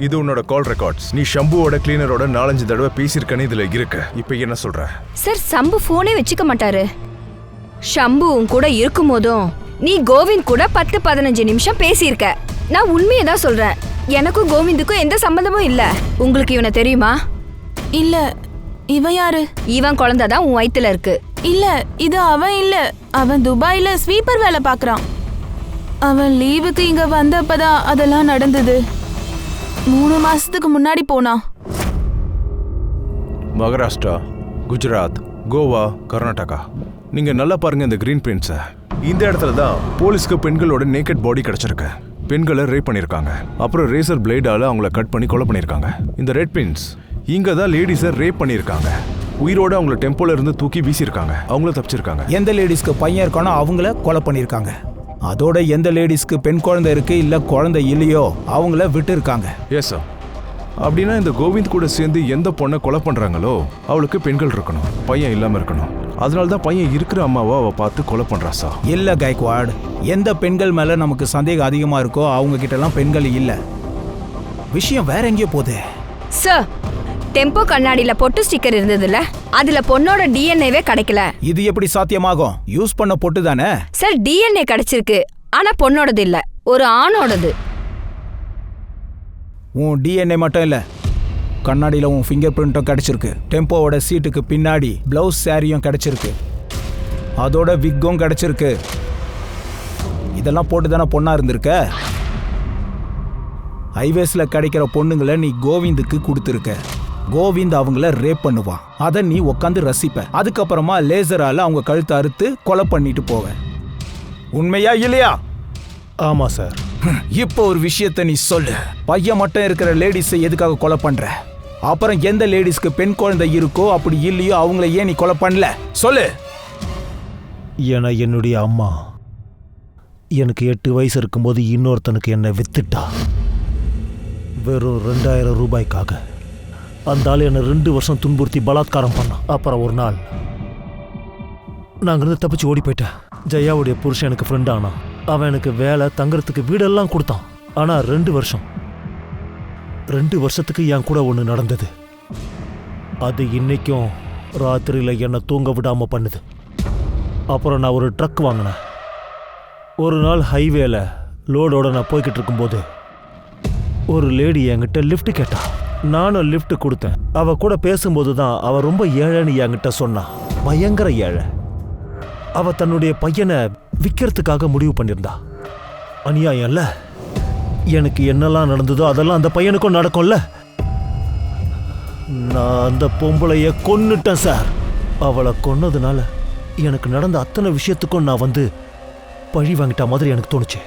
B: இது உன்னோட கால் ரெக்கார்ட்ஸ். நீ ஷம்புவோட கிளீனரோட 4-5 தடவை பேசியிருக்கன்னு இதுல இருக்கு. இப்போ என்ன சொல்ற?
F: சார், சம்பு போனே வச்சுக்க மாட்டாரு. ஷம்புவும் கூட இருக்கும் போதும் நீ கோவிந்த் கூட 10-15 நிமிஷம் பேசியிருக்க. நான் உண்மையை தான் சொல்றேன். எனக்கும் கோவிந்துக்கும் எந்த சம்பந்தமும் இல்ல. உங்களுக்கு இவனை தெரியுமா?
D: இல்ல. இவன் யாரு?
F: இவன் குழந்தை தான் உன் வயித்துல இருக்கு.
D: இல்ல, இது அவன் இல்ல. அவன் துபாயில ஸ்வீப்பர் வேலை பாக்குறான். அவன் லீவுக்கு இங்க வந்தப்பதான் அதெல்லாம் நடந்தது. 3 மாசத்துக்கு முன்னாடி போனான்.
B: மகாராஷ்டிரா, குஜராத், கோவா, கர்நாடகா. நீங்க நல்லா பாருங்க இந்த கிரீன் பிரிண்ட்ஸை. இந்த இடத்துல தான் போலீஸ்க்கு பெண்களோட நேக்கட் பாடி கிடைச்சிருக்கு. பெண்களை ரேப் பண்ணியிருக்காங்க. அப்புறம் ரேசர் பிளேடால அவங்கள கட் பண்ணி கொலை பண்ணியிருக்காங்க. இந்த ரெட் பிரிண்ட்ஸ் இங்க தான் லேடிஸை ரேப் பண்ணியிருக்காங்க. உயிரோட அவங்கள டெம்போல இருந்து தூக்கி வீசியிருக்காங்க. அவங்கள தப்பிச்சிருக்காங்க.
E: எந்த லேடிஸ்க்கு பையன் இருக்கானோ அவங்கள கொலை பண்ணியிருக்காங்க. அதோட எந்த லேடிஸ்க்கு பெண் குழந்தை இருக்கு இல்ல குழந்தை இல்லையோ அவங்கள விட்டு இருக்காங்க.
B: Yes sir. அப்படின்னா இந்த கோவிந்த் கூட சேர்ந்து எந்த பொண்ணை கொலை பண்றாங்களோ அவளுக்கு பெண்கள் இருக்கணும், பையன் இல்லாம இருக்கணும். அதனால்தான் பையன் இருக்கிற அம்மாவை அவ பார்த்து கொலை பண்றா சார்.
E: இல்ல காய்க்வாட், எந்த பெண்கள் மேல நமக்கு சந்தேகம் அதிகமா இருக்கோ அவங்க கிட்ட எல்லாம் பெண்கள் இல்ல. விஷயம் வேற எங்கேயோ போகுது.
F: சார், டெம்போ கண்ணாடியில பொட்டு ஸ்டிக்கர் இருந்ததுல, அதுல பொண்ணோட டிஎன்ஏவே கிடைக்கல.
E: இது எப்படி சாத்தியமாகும்? யூஸ் பண்ண பொட்டு தானே.
F: சார், டிஎன்ஏ கிடைச்சிருக்கு, ஆனா பொண்ணோடது இல்ல, ஒரு ஆணோடது.
E: உன் டிஎன்ஏ மட்டும் இல்ல, கண்ணாடியில உன் ஃபிங்கர் பிரிண்ட்டும் கிடைச்சிருக்கு. டெம்போவோட சீட்டுக்கு பின்னாடி பிளவுஸ் சாரியும் கிடைச்சிருக்கு. அதோட விக்கும் கிடைச்சிருக்கு. இதெல்லாம் போட்டு தானே பொண்ணா இருந்திருக்க. ஹைவேஸ்ல கிடைக்கிற பொண்ணுங்களை நீ கோவிந்துக்கு கொடுத்துருக்க. கோவிந்த் அவங்கள ரேப் பண்ணுவான். அதை நீ உட்காந்து ரசிப்ப. அதுக்கப்புறமா லேசரால அவங்க கழுத்தை அறுத்து கொலை பண்ணிட்டு போவ. உண்மையா இல்லையா?
C: ஆமா சார்.
E: இப்போ ஒரு விஷயத்த நீ சொல்லு. பையன் மட்டும் இருக்கிற லேடிஸை எதுக்காக கொலை பண்ற? அப்புறம் எந்த லேடிஸ்க்கு பெண் குழந்தை இருக்கோ அப்படி இல்லையோ அவங்கள ஏன் நீ கொலை பண்ணல? சொல்லு.
C: ஏன்னா என்னுடைய அம்மா எனக்கு 8 வயசு இருக்கும்போது இன்னொருத்தனுக்கு என்னை வித்துட்டா. வெறும் 2000 ரூபாய்க்காக. அந்த ஆள் என்னை 2 வருஷம் துன்புறுத்தி பலாத்காரம் பண்ணான். அப்புறம் ஒரு நாள் நான் அங்கிருந்து தப்பிச்சு ஓடி போயிட்டேன். ஜெயாவுடைய புருஷன் எனக்கு ஃப்ரெண்ட் ஆனான். அவன் எனக்கு வேலை, தங்குறதுக்கு வீடெல்லாம் கொடுத்தான். ஆனால் 2 வருஷத்துக்கு என் கூட ஒன்று நடந்தது. அது இன்னைக்கும் ராத்திரியில் என்னை தூங்க விடாம பண்ணுது. அப்புறம் நான் ஒரு ட்ரக் வாங்கினேன். ஒரு நாள் ஹைவேல லோடோட நான் போய்கிட்டு இருக்கும்போது ஒரு லேடி என்கிட்ட லிஃப்ட் கேட்டா. நானும் லிஃப்ட் கொடுத்தேன். அவ கூட பேசும்போது தான் அவ ரொம்ப ஏழைன்னு என்கிட்ட சொன்னா. பயங்கர ஏழை. அவ தன்னுடைய பையனை விற்கிறதுக்காக முடிவு பண்ணியிருந்தா. அநியாயம் இல்ல? எனக்கு என்னெல்லாம் நடந்ததோ அதெல்லாம் அந்த பையனுக்கும் நடக்கும்ல. நான் அந்த பொம்பளைய கொன்னுட்டேன் சார். அவளை கொன்னதுனால எனக்கு நடந்த அத்தனை விஷயத்துக்கும் நான் வந்து பழி வாங்கிட்ட மாதிரி எனக்கு தோணுச்சு.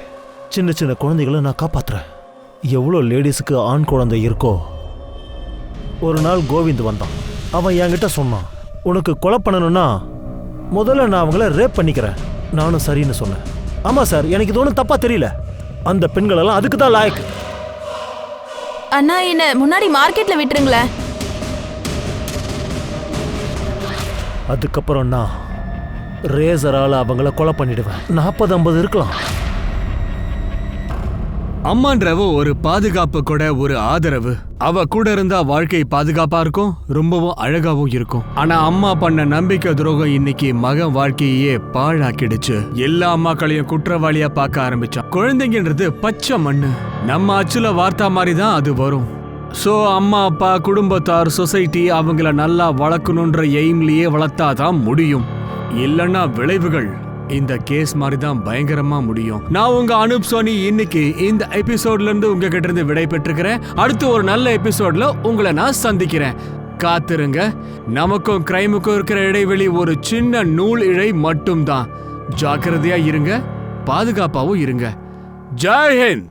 C: சின்ன சின்ன குழந்தைகளை நான் காப்பாத்துறேன். எவ்வளோ லேடிஸுக்கு ஆண் குழந்தை இருக்கோ. ஒரு நாள் கோவிந்த் வந்தான். அவன் என்கிட்ட சொன்னான், உனக்கு கொலை பண்ணணும்னா முதல்ல நான் அவங்கள ரேப் பண்ணிக்கிறேன். நானும் சரின்னு சொன்னேன். ஆமா சார், எனக்கு இது ஒன்றும் தப்பா தெரியல. அந்த பெண்களெல்லாம் அதுக்கு தான் லாயக்கு.
D: அண்ணா, என்ன முன்னாடி மார்க்கெட்ல விட்டுருங்களேன்.
C: அதுக்கப்புறம் நான் ரேசரால அவங்கள கொலை பண்ணிடுவேன். 40-50 இருக்கலாம்.
A: அம்மான்றவ ஒரு பாதுகாப்பு கூட, ஒரு ஆதரவு. அவ கூட இருந்தா வாழ்க்கை பாதுகாப்பா இருக்கும், ரொம்பவும் அழகாவும் இருக்கும். ஆனா அம்மா பண்ண நம்பிக்கை துரோகம் இன்னைக்கு மகன் வாழ்க்கையே பாழாக்கிடுச்சு. எல்லா அம்மாக்களையும் குற்றவாளியா பார்க்க ஆரம்பிச்சான். குழந்தைங்கன்றது பச்சை மண்ணு. நம்ம அச்சுல வார்த்தா மாதிரி தான் அது வரும். சோ அம்மா அப்பா, குடும்பத்தார், சொசைட்டி அவங்கள நல்லா வளர்க்கணுன்ற எய்ம்லயே வளர்த்தாதான் முடியும். இல்லைன்னா விளைவுகள் இந்த கேஸ் மாதிரி தான் பயங்கரமா முடியும். நான் உங்க அனுப் சோனி. இன்னைக்கு இந்த எபிசோட்ல இருந்து உங்ககிட்ட இருந்து விடை பெற்றுக்கிறேன். அடுத்து ஒரு நல்ல எபிசோட்ல உங்களை நான் சந்திக்கிறேன். காத்திருங்க. நமக்கும் கிரைமுக்கும் இருக்கிற இடைவெளி ஒரு சின்ன நூல் இழை மட்டும்தான். ஜாக்கிரதையா இருங்க, பாதுகாப்பாவும் இருங்க. ஜெய் ஹிந்த்.